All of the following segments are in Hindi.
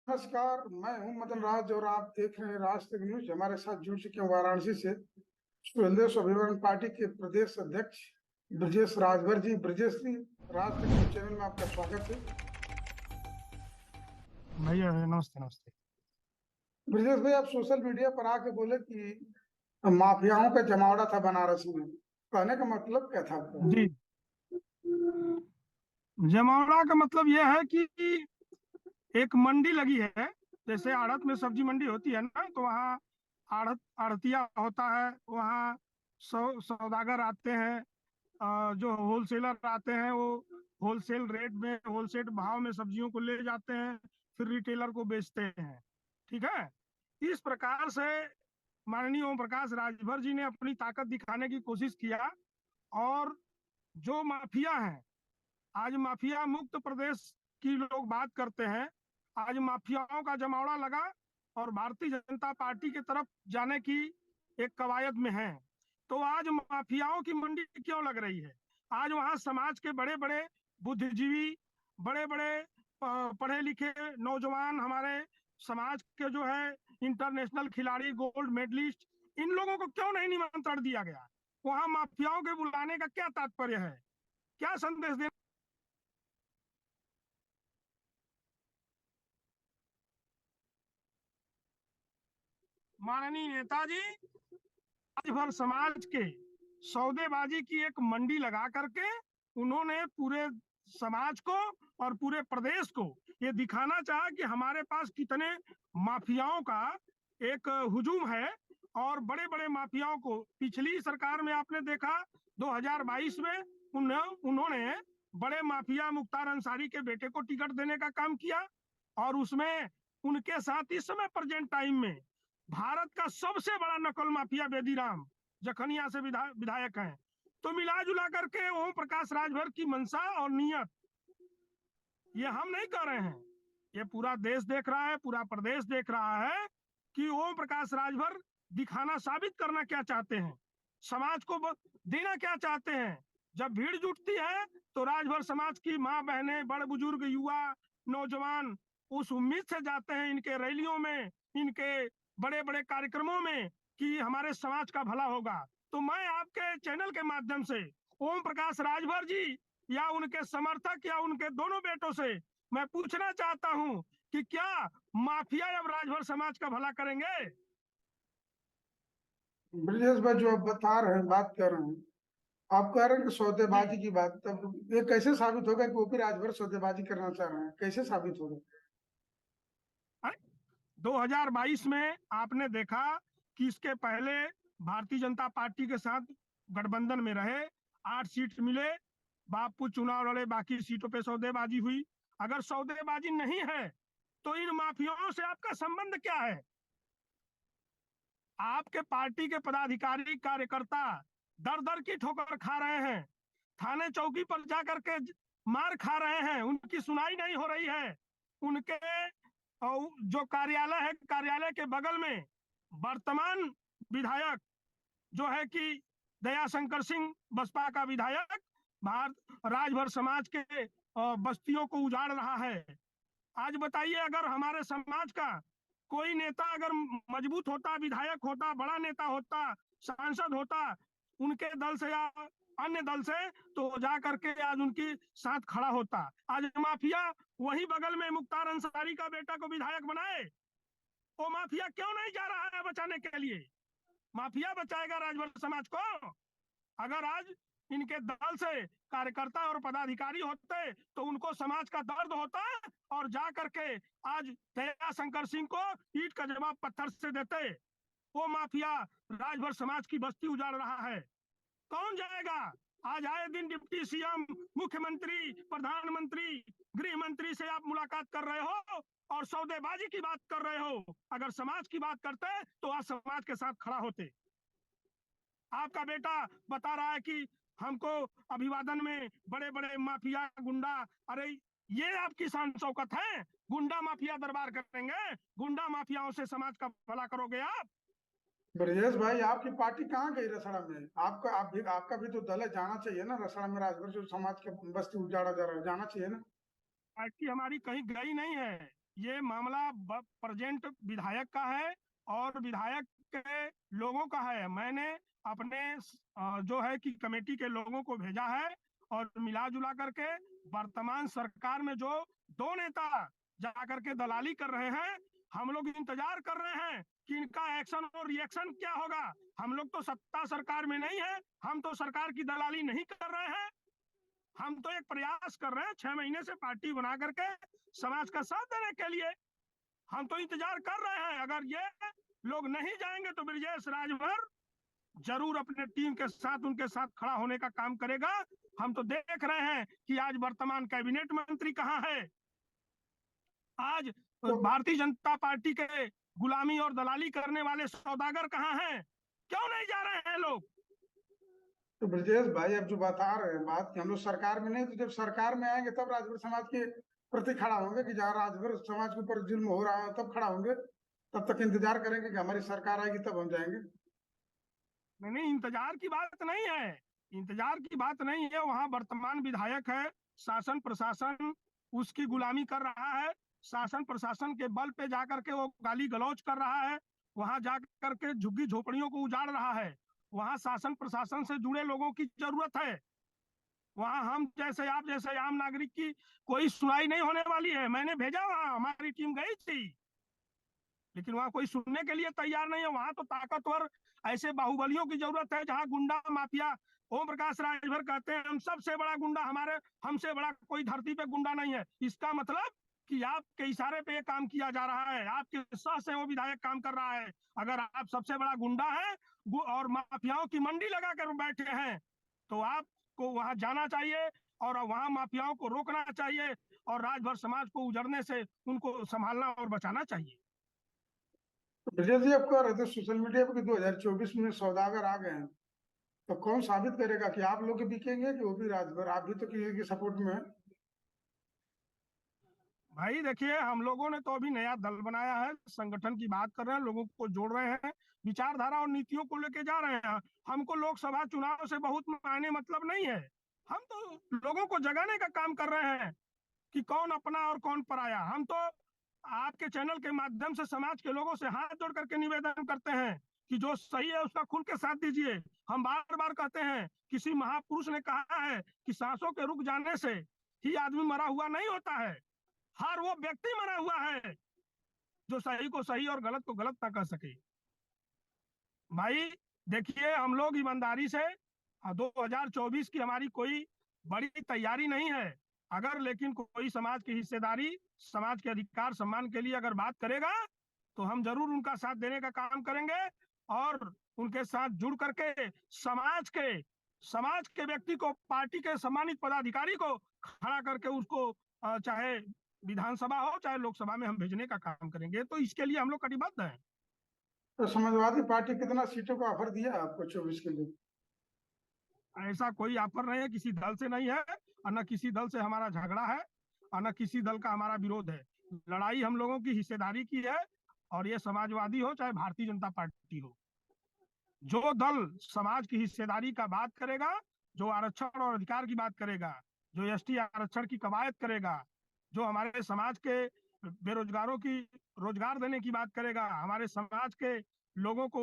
नमस्कार, मैं हूं मदन राज और आप देख रहे हैं राज तक न्यूज। हमारे साथ जुड़ चुके हैं वाराणसी से स्वदेश स्वाभिमान पार्टी के प्रदेश अध्यक्ष ब्रजेश राजभर जी। ब्रजेश जी, राज तक न्यूज चैनल में आपका स्वागत है। भैया नमस्ते नमस्ते। ब्रजेश भाई, आप सोशल मीडिया पर आके बोले कि माफियाओं का जमावड़ा था बनारस में। कहने का मतलब क्या था आपका? जी, जमावड़ा का मतलब यह है कि एक मंडी लगी है। जैसे आड़त में सब्जी मंडी होती है ना, तो वहाँ आड़तिया होता है। वहाँ सौदागर आते हैं, जो होलसेलर आते हैं, वो होलसेल रेट में, होलसेल भाव में सब्जियों को ले जाते हैं, फिर रिटेलर को बेचते हैं। ठीक है। इस प्रकार से माननीय ओम प्रकाश राजभर जी ने अपनी ताकत दिखाने की कोशिश किया। और जो माफिया है, आज माफिया मुक्त प्रदेश की लोग बात करते हैं। आज माफियाओं का जमावड़ा लगा और भारतीय जनता पार्टी की तरफ जाने की एक कवायद में है। तो आज माफियाओं की मंडी क्यों लग रही है? आज वहां समाज के बड़े बड़े बुद्धिजीवी, बड़े बड़े पढ़े लिखे नौजवान, हमारे समाज के जो है इंटरनेशनल खिलाड़ी, गोल्ड मेडलिस्ट, इन लोगों को क्यों नहीं निमंत्रण दिया गया? वहां माफियाओं के बुलाने का क्या तात्पर्य है? क्या संदेश देना? माननीय नेताजी आज भर समाज के सौदेबाजी की एक मंडी लगा करके उन्होंने पूरे समाज को और पूरे प्रदेश को ये दिखाना चाहा कि हमारे पास कितने माफियाओं का एक हुजूम है। और बड़े बड़े माफियाओं को पिछली सरकार में आपने देखा, 2022 में उन्होंने बड़े माफिया मुख्तार अंसारी के बेटे को टिकट देने का काम किया। और उसमें उनके साथ इस समय प्रेजेंट टाइम में भारत का सबसे बड़ा नकल माफिया बेदीराम जखनिया से विधायक हैं। तो मिला जुला करके ओम प्रकाश राजभर की मंशा और नीयत, ये हम नहीं कर रहे हैं, ये पूरा देश देख रहा है, पूरा प्रदेश देख रहा है कि ओम प्रकाश राजभर दिखाना, साबित करना क्या चाहते हैं, समाज को देना क्या चाहते हैं। जब भीड़ जुटती है तो राजभर समाज की माँ बहनें, बड़े बुजुर्ग, युवा, नौजवान उस उम्मीद से जाते हैं इनके रैलियों में, इनके बड़े बड़े कार्यक्रमों में, कि हमारे समाज का भला होगा। तो मैं आपके चैनल के माध्यम से ओम प्रकाश राजभर जी या उनके समर्थक या उनके दोनों बेटों से मैं पूछना चाहता हूं कि क्या माफिया अब राजभर समाज का भला करेंगे? ब्रजेश भाई, जो आप बता रहे हैं, बात कर रहे हैं, आप कह रहे हैं कि जी, सौदेबाजी की बात, तब ये कैसे साबित होगा कि वो भी राजभर सौदेबाजी करना चाह रहे हैं? कैसे साबित होगा? 2022 में आपने देखा कि इसके पहले भारतीय जनता पार्टी के साथ गठबंधन में रहे, 8 सीट मिले, बापू चुनाव लड़े, बाकी सीटों पे सौदेबाजी हुई। अगर सौदेबाजी नहीं है तो इन माफियाओं से आपका संबंध क्या है? आपके पार्टी के पदाधिकारी, कार्यकर्ता दर दर की ठोकर खा रहे हैं, थाने चौकी पर जाकर के मार खा रहे हैं, उनकी सुनाई नहीं हो रही है। उनके जो कार्यालय है, कार्यालय के बगल में वर्तमान विधायक जो है कि दयाशंकर सिंह, बसपा का विधायक, भारत राजभर समाज के बस्तियों को उजाड़ रहा है। आज बताइए, अगर हमारे समाज का कोई नेता अगर मजबूत होता, विधायक होता, बड़ा नेता होता, सांसद होता उनके दल से या अन्य दल से, तो जा करके आज उनकी साथ खड़ा होता। आज माफिया वही बगल में मुख्तार अंसारी का बेटा को विधायक बनाए, वो माफिया क्यों नहीं जा रहा है बचाने के लिए? माफिया बचाएगा राजभर समाज को? अगर आज इनके दल से कार्यकर्ता और पदाधिकारी होते तो उनको समाज का दर्द होता और जा करके आज दया शंकर सिंह को ईट का जवाब पत्थर से देते। वो माफिया राजभर समाज की बस्ती उजाड़ रहा है, कौन जाएगा? आज आए दिन डिप्टी सीएम, मुख्यमंत्री, प्रधानमंत्री, गृह मंत्री से आप मुलाकात कर रहे हो और सौदेबाजी की बात कर रहे हो। अगर समाज की बात करते तो आज समाज के साथ खड़ा होते। आपका बेटा बता रहा है कि हमको अभिवादन में बड़े बड़े माफिया, गुंडा, अरे ये आपकी शान शौकत है? गुंडा माफिया दरबार करेंगे? गुंडा माफियाओं से समाज का भला करोगे आप? ब्रजेश भाई, आपकी पार्टी कहाँ गई रसड़ा में? आपका भी तो दल है, जाना चाहिए ना रसड़ा में। राजभर जो समाज के बस्ती उजाड़ा जा रहा है, जाना चाहिए ना। पार्टी हमारी कहीं गई नहीं है। ये मामला प्रेजेंट विधायक का है और विधायक के लोगों का है। मैंने अपने जो है कि कमेटी के लोगों को भेजा है और मिला जुला करके वर्तमान सरकार में जो दो नेता जाकर के दलाली कर रहे हैं, हम लोग इंतजार कर रहे हैं कि इनका एक्शन और रिएक्शन क्या होगा। हम लोग तो सत्ता सरकार में नहीं है, हम तो सरकार की दलाली नहीं कर रहे हैं। हम तो एक प्रयास कर रहे हैं 6 महीने से पार्टी बना करके समाज का साथ देने के लिए। हम तो इंतजार कर रहे हैं। अगर ये लोग नहीं जाएंगे तो ब्रजेश राजभर जरूर अपने टीम के साथ उनके साथ खड़ा होने का काम करेगा। हम तो देख रहे हैं कि आज वर्तमान कैबिनेट मंत्री कहाँ है, आज तो भारतीय जनता पार्टी के गुलामी और दलाली करने वाले सौदागर कहाँ हैं, क्यों नहीं जा रहे हैं लोग। तो ब्रजेश भाई, अब जो बता रहे हैं बात कि हम लोग सरकार में नहीं, तो जब सरकार में आएंगे तब राजभर समाज के प्रति खड़ा होंगे कि जहाँ राजभर समाज के ऊपर जुल्म हो रहा है तब खड़ा होंगे। तब तक इंतजार करेंगे कि हमारी सरकार आएगी तब हम जाएंगे। नहीं, इंतजार की बात नहीं है, इंतजार की बात नहीं है। वहां वर्तमान विधायक है, शासन प्रशासन उसकी गुलामी कर रहा है, शासन प्रशासन के बल पे जाकर के वो गाली गलौज कर रहा है, वहां जाकर के झुग्गी झोपड़ियों को उजाड़ रहा है। वहां शासन प्रशासन से जुड़े लोगों की जरूरत है। वहां हम जैसे आप जैसे आम नागरिक की कोई सुनाई नहीं होने वाली है। मैंने भेजा, वहां हमारी टीम गई थी, लेकिन वहां कोई सुनने के लिए तैयार नहीं है। वहां तो ताकतवर ऐसे बाहुबलियों की जरूरत है, जहां गुंडा माफिया ओम प्रकाश राजभर कहते हैं हम सबसे बड़ा गुंडा, हमारे हमसे बड़ा कोई धरती पे गुंडा नहीं है। इसका मतलब कि आपके इशारे पे ये काम किया जा रहा है, आपके सह से वो विधायक काम कर रहा है। अगर आप सबसे बड़ा गुंडा है और माफियाओं की मंडी लगा कर बैठे हैं, तो आपको वहां जाना चाहिए और वहां माफियाओं को रोकना चाहिए और राजभर समाज को उजड़ने से उनको संभालना और बचाना चाहिए। तो ब्रजेश जी, आप कह रहे थे सोशल मीडिया पे कि 2024 में सौदागर आ गए हैं, तो कौन साबित करेगा कि आप लोग बिकेंगे कि वो भी राजभर? आप भी तो किसी के सपोर्ट में है। भाई देखिए, हम लोगों ने तो अभी नया दल बनाया है, संगठन की बात कर रहे हैं, लोगों को जोड़ रहे हैं, विचारधारा और नीतियों को लेके जा रहे हैं। हमको लोकसभा चुनाव से बहुत मायने मतलब नहीं है। हम तो लोगों को जगाने का काम कर रहे हैं कि कौन अपना और कौन पराया। हम तो आपके चैनल के माध्यम से समाज के लोगों से हाथ जोड़ करके निवेदन करते हैं कि जो सही है उसका खुल के साथ दीजिए। हम बार बार कहते हैं, किसी महापुरुष ने कहा है कि सांसों के रुक जाने से ही आदमी मरा हुआ नहीं होता है, हर वो व्यक्ति मरा हुआ है जो सही को सही और गलत को गलत ना कर सके। भाई देखिए, हम लोग ईमानदारी से 2024 की हमारी कोई बड़ी तैयारी नहीं है। अगर लेकिन कोई समाज की हिस्सेदारी, समाज के अधिकार सम्मान के लिए अगर बात करेगा, तो हम जरूर उनका साथ देने का काम करेंगे और उनके साथ जुड़ करके समाज के व्यक्ति को, पार्टी के सम्मानित पदाधिकारी को खड़ा करके उसको चाहे विधानसभा हो चाहे लोकसभा में हम भेजने का काम करेंगे। तो इसके लिए हम लोग कटिबद्ध हैं। तो समाजवादी पार्टी कितना सीटों का ऑफर दिया आपको 24 के लिए? ऐसा कोई ऑफर नहीं है, किसी दल से नहीं है, और न किसी दल से हमारा झगड़ा है और न किसी दल का हमारा विरोध है। लड़ाई हम लोगों की हिस्सेदारी की है, और ये समाजवादी हो चाहे भारतीय जनता पार्टी हो। जो दल समाज की हिस्सेदारी का बात करेगा, जो आरक्षण और अधिकार की बात करेगा, जो एसटी आरक्षण की कवायद करेगा, जो हमारे समाज के बेरोजगारों की रोजगार देने की बात करेगा, हमारे समाज के लोगों को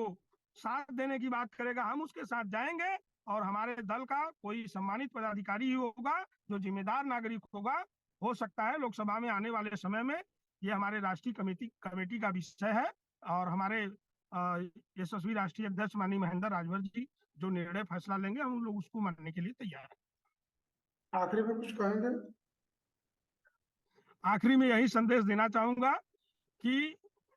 साथ देने की बात करेगा, हम उसके साथ जाएंगे। और हमारे दल का कोई सम्मानित पदाधिकारी ही होगा जो जिम्मेदार नागरिक होगा। हो सकता है लोकसभा में आने वाले समय में ये हमारे राष्ट्रीय कमेटी का विषय है, और हमारे यशस्वी राष्ट्रीय अध्यक्ष माननीय महेंद्र राजभर जी जो निर्णय फैसला लेंगे, हम लोग उसको मानने के लिए तैयार हैं। आखिरी में कुछ कहेंगे? आखिरी में यही संदेश देना चाहूंगा कि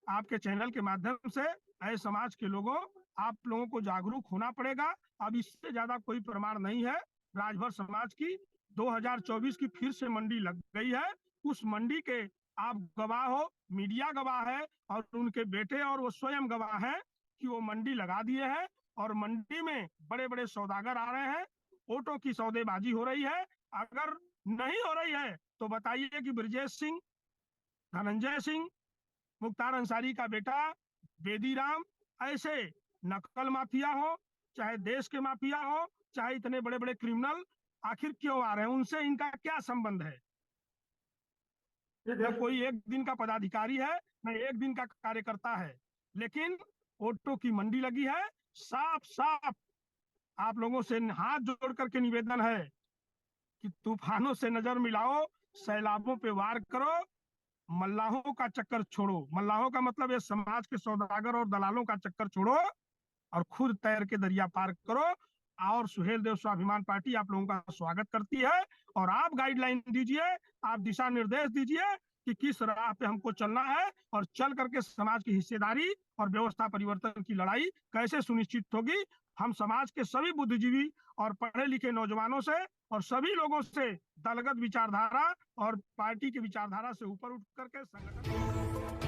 आपके चैनल के माध्यम से ऐसे समाज के लोगों, आप लोगों को जागरूक होना पड़ेगा। अब इससे ज्यादा कोई प्रमाण नहीं है। राजभर समाज की 2024 की फिर से मंडी लग गई है। उस मंडी के आप गवाह हो, मीडिया गवाह है और उनके बेटे और वो स्वयं गवाह हैं कि वो मंडी लगा दिए हैं और मंडी में बड़े बड़े सौदागर आ रहे हैं। वोटों की सौदेबाजी हो रही है। अगर नहीं हो रही है तो बताइए कि ब्रजेश सिंह, धनंजय सिंह, मुख्तार अंसारी का बेटा बेदीराम, ऐसे नकल माफिया हो, चाहे देश के माफिया हो, चाहे इतने बड़े बड़े क्रिमिनल आखिर क्यों आ रहे हैं, उनसे इनका क्या संबंध है? ठीक न है। कोई एक दिन का पदाधिकारी है, न एक दिन का कार्यकर्ता है, लेकिन वोटों की मंडी लगी है। साफ साफ आप लोगों से हाथ जोड़ करके निवेदन है कि तूफानों से नजर मिलाओ, सैलाबों पे वार करो, मल्लाहों का चक्कर छोड़ो। मल्लाहों का मतलब ये समाज के सौदागर और दलालों का चक्कर छोड़ो और खुद तैर के दरिया पार करो। और सुहेल देव स्वाभिमान पार्टी आप लोगों का स्वागत करती है और आप गाइडलाइन दीजिए, आप दिशा निर्देश दीजिए कि किस राह पे हमको चलना है और चल करके समाज की हिस्सेदारी और व्यवस्था परिवर्तन की लड़ाई कैसे सुनिश्चित होगी। हम समाज के सभी बुद्धिजीवी और पढ़े लिखे नौजवानों से और सभी लोगों से दलगत विचारधारा और पार्टी की विचारधारा से ऊपर उठ करके संगठन